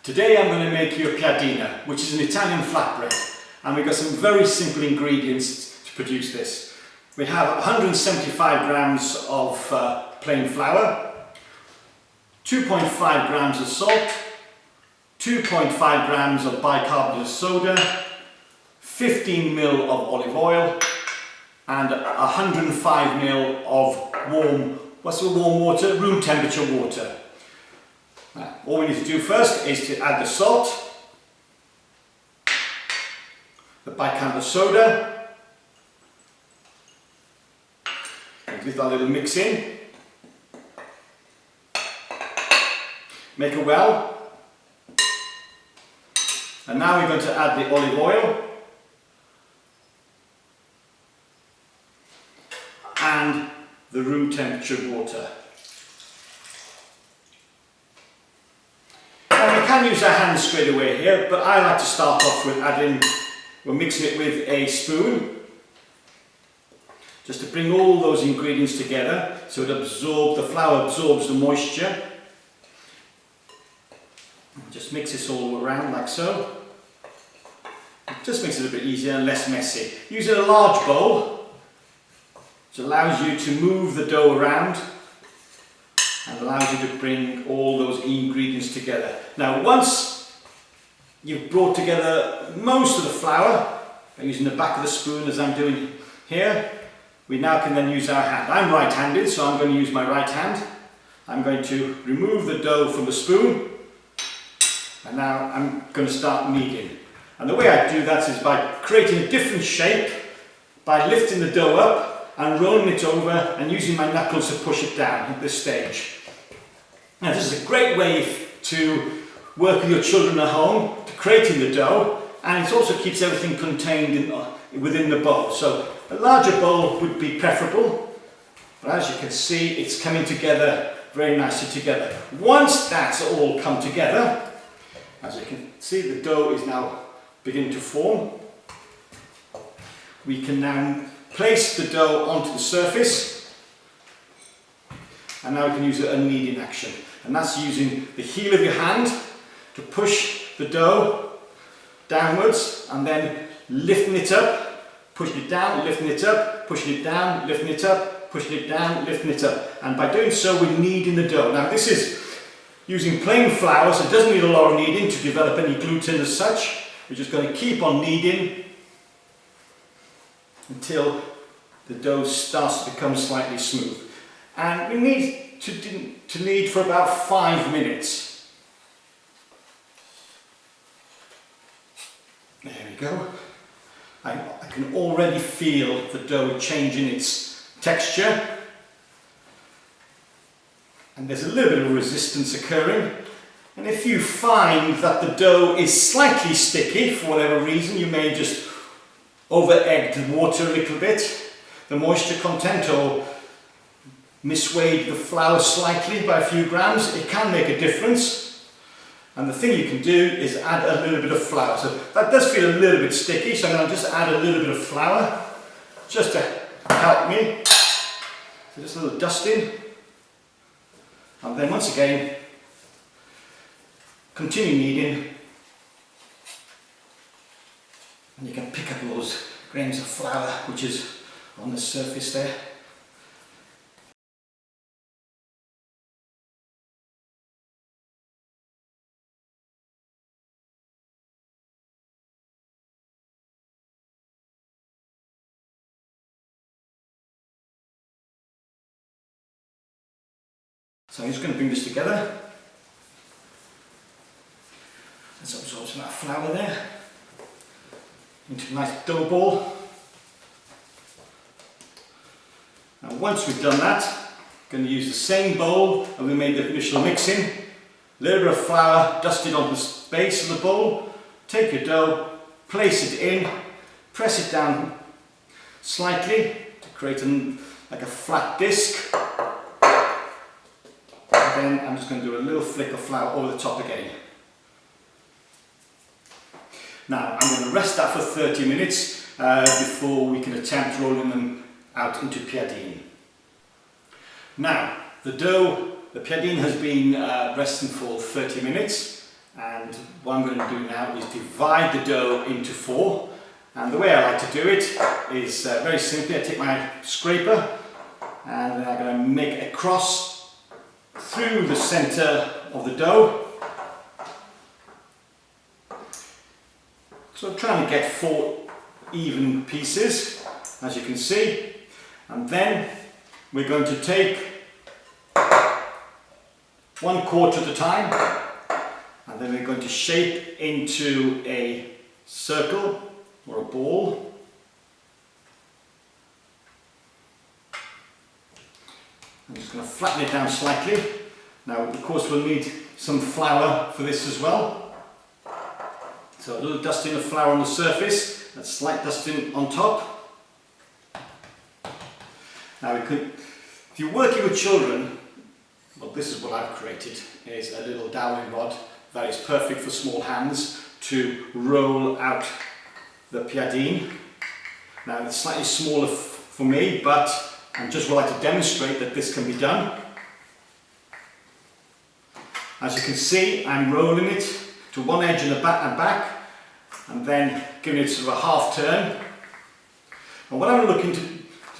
Today I'm going to make you a piadina, which is an Italian flatbread, and we've got some very simple ingredients to produce this. We have 175 grams of plain flour, 2.5 grams of salt, 2.5 grams of bicarbonate soda, 15 ml of olive oil, and 105 ml of warm water, room temperature water. All we need to do first is to add the salt, the bicarbonate soda, and give that a little mix in. Make a well, and now we're going to add the olive oil and the room temperature water. Now we can use our hands straight away here, but I like to start off with we're mixing it with a spoon, just to bring all those ingredients together so the flour absorbs the moisture. Just mix this all around like so. It just makes it a bit easier and less messy. Using a large bowl, which allows you to move the dough around and allows you to bring all those ingredients together. Now once you've brought together most of the flour, by using the back of the spoon as I'm doing here, we now can then use our hand. I'm right-handed, so I'm going to use my right hand. I'm going to remove the dough from the spoon, and now I'm going to start kneading. And the way I do that is by creating a different shape, by lifting the dough up and rolling it over and using my knuckles to push it down at this stage. Now this is a great way to work with your children at home, to creating the dough, and it also keeps everything contained within the bowl. So a larger bowl would be preferable, but as you can see, it's coming together very nicely together. Once that's all come together, as you can see, the dough is now beginning to form. We can now place the dough onto the surface, and now we can use a kneading action, and that's using the heel of your hand to push the dough downwards and then lifting it up, pushing it down, lifting it up, pushing it down, lifting it up, pushing it down, lifting it up, and by doing so we're kneading the dough. Now this is using plain flour, so it doesn't need a lot of kneading to develop any gluten as such. We're just going to keep on kneading until the dough starts to become slightly smooth. And we need to knead for about 5 minutes. There we go. I can already feel the dough changing its texture. And there's a little bit of resistance occurring. And if you find that the dough is slightly sticky, for whatever reason, you may just over-egg the water a little bit, the moisture content, or misweighed the flour slightly by a few grams. It can make a difference. And the thing you can do is add a little bit of flour. So that does feel a little bit sticky, so I'm going to just add a little bit of flour just to help me. So just a little dusting. And then once again, continue kneading, and you can pick up those grains of flour which is on the surface there. So I'm just going to bring this together. Let's absorb some of that flour there into a nice dough ball. And once we've done that, I'm going to use the same bowl that we made the initial mix in. A little bit of flour dusted on the base of the bowl. Take your dough, place it in, press it down slightly to create like a flat disc. And then I'm just going to do a little flick of flour over the top again. Now I'm going to rest that for 30 minutes before we can attempt rolling them out into piadine. Now the piadine has been resting for 30 minutes And what I'm going to do now is divide the dough into 4. And the way I like to do it is very simply, I take my scraper and then I'm going to make a cross through the centre of the dough. So I'm trying to get 4 even pieces, as you can see. And then we're going to take 1/4 at a time, and then we're going to shape into a circle or a ball. I'm just going to flatten it down slightly. Now, of course, we'll need some flour for this as well. So a little dusting of flour on the surface, a slight dusting on top. Now, if you're working with children, well, this is what I've created, is a little dowling rod that is perfect for small hands to roll out the piadine. Now, it's slightly smaller for me, but I just would like to demonstrate that this can be done. As you can see, I'm rolling it to one edge and back, and then giving it sort of a half turn. And what I'm looking to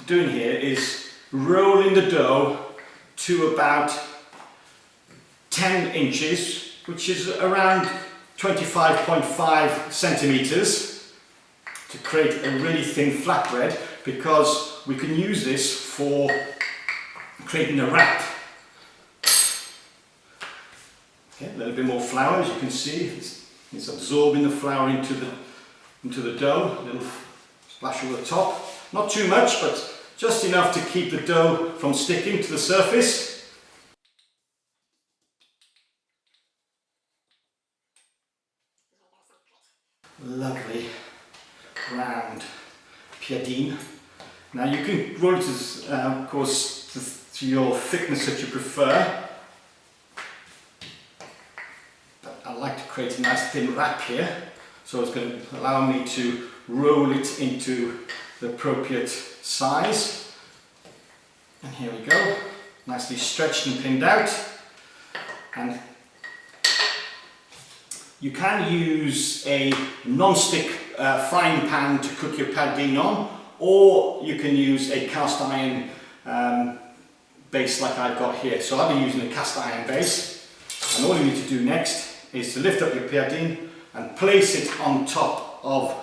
doing here is rolling the dough to about 10 inches, which is around 25.5 centimeters, to create a really thin flatbread, because we can use this for creating a wrap. Okay, a little bit more flour, as you can see, it's absorbing the flour into the dough. A little splash over the top, not too much, but just enough to keep the dough from sticking to the surface. Lovely round piadine. Now you can roll it as, of course, to your thickness that you prefer. But I like to create a nice thin wrap here, so it's going to allow me to roll it into the appropriate size. And here we go, nicely stretched and pinned out. And you can use a non-stick frying pan to cook your piadine on, or you can use a cast iron base like I've got here. So I'll be using a cast iron base, and all you need to do next is to lift up your piadine and place it on top of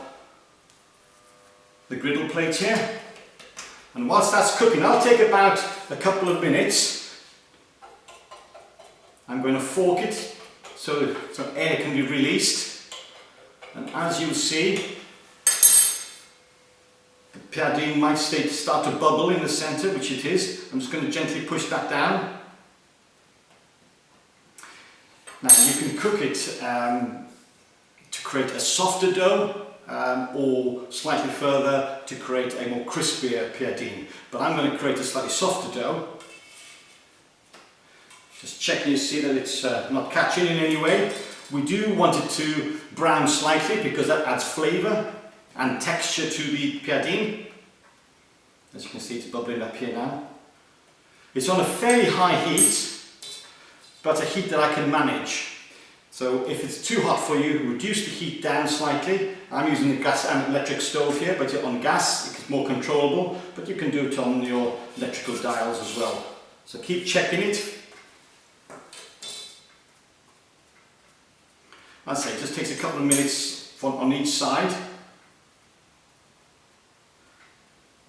the griddle plate here. And whilst that's cooking, I'll take about a couple of minutes. I'm going to fork it so air can be released, and as you'll see, the piadine might start to bubble in the centre, which it is. I'm just going to gently push that down. Now you can cook it to create a softer dough, or slightly further to create a more crispier piadine, but I'm going to create a slightly softer dough. Just checking you see that it's not catching in any way. We do want it to brown slightly because that adds flavour and texture to the piadine. As you can see, it's bubbling up here now. It's on a fairly high heat, but a heat that I can manage. So if it's too hot for you, reduce the heat down slightly. I'm using a gas and electric stove here, but on gas it's more controllable, but you can do it on your electrical dials as well. So keep checking it. I'd say it just takes a couple of minutes on each side.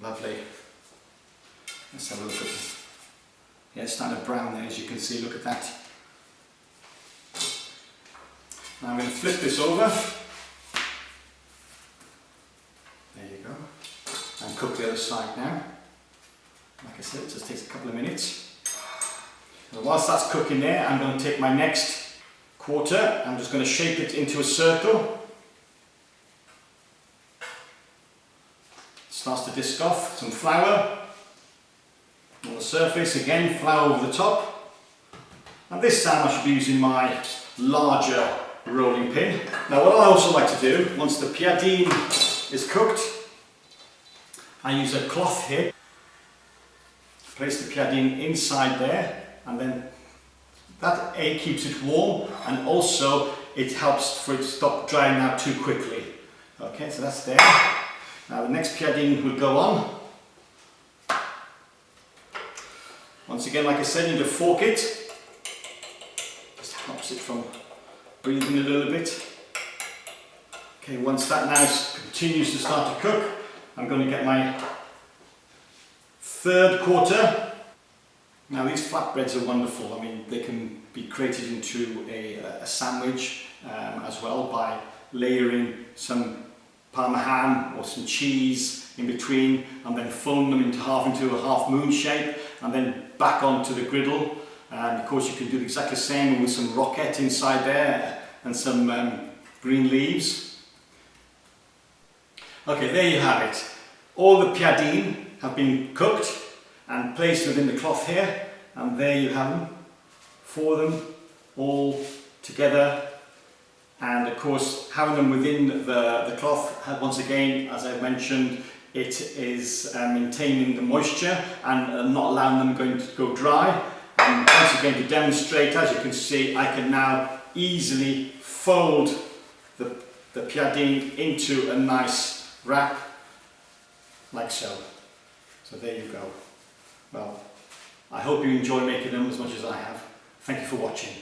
Lovely. Let's have a look at it. Yeah, it's starting to brown there, as you can see. Look at that. Now I'm going to flip this over. There you go. And cook the other side now. Like I said, it just takes a couple of minutes. So whilst that's cooking there, I'm going to take my next quarter. I'm just going to shape it into a circle. It starts to disc off. Some flour on the surface, again flour over the top. And this time I should be using my larger rolling pin. Now what I also like to do, once the piadine is cooked, I use a cloth here. Place the piadine inside there, and then that keeps it warm, and also it helps for it to stop drying out too quickly. Okay, so that's there. Now the next piadine will go on. Once again, like I said, you need to fork it. Just helps it from breathing a little bit. Okay, once that now continues to start to cook, I'm going to get my third quarter. Now these flatbreads are wonderful. I mean, they can be created into a sandwich as well by layering some Parma ham or some cheese in between, and then folding them into a half moon shape, and then back onto the griddle. And of course you can do exactly the same with some roquette inside there and some green leaves. Okay, there you have it. All the piadine have been cooked and placed within the cloth here, and there you have them, 4 of them all together. And of course, having them within the cloth, once again, as I mentioned, it is maintaining the moisture and not allowing them to go dry. And once again, to demonstrate, as you can see, I can now easily fold the piadine into a nice wrap, like so. So there you go. Well, I hope you enjoy making them as much as I have. Thank you for watching.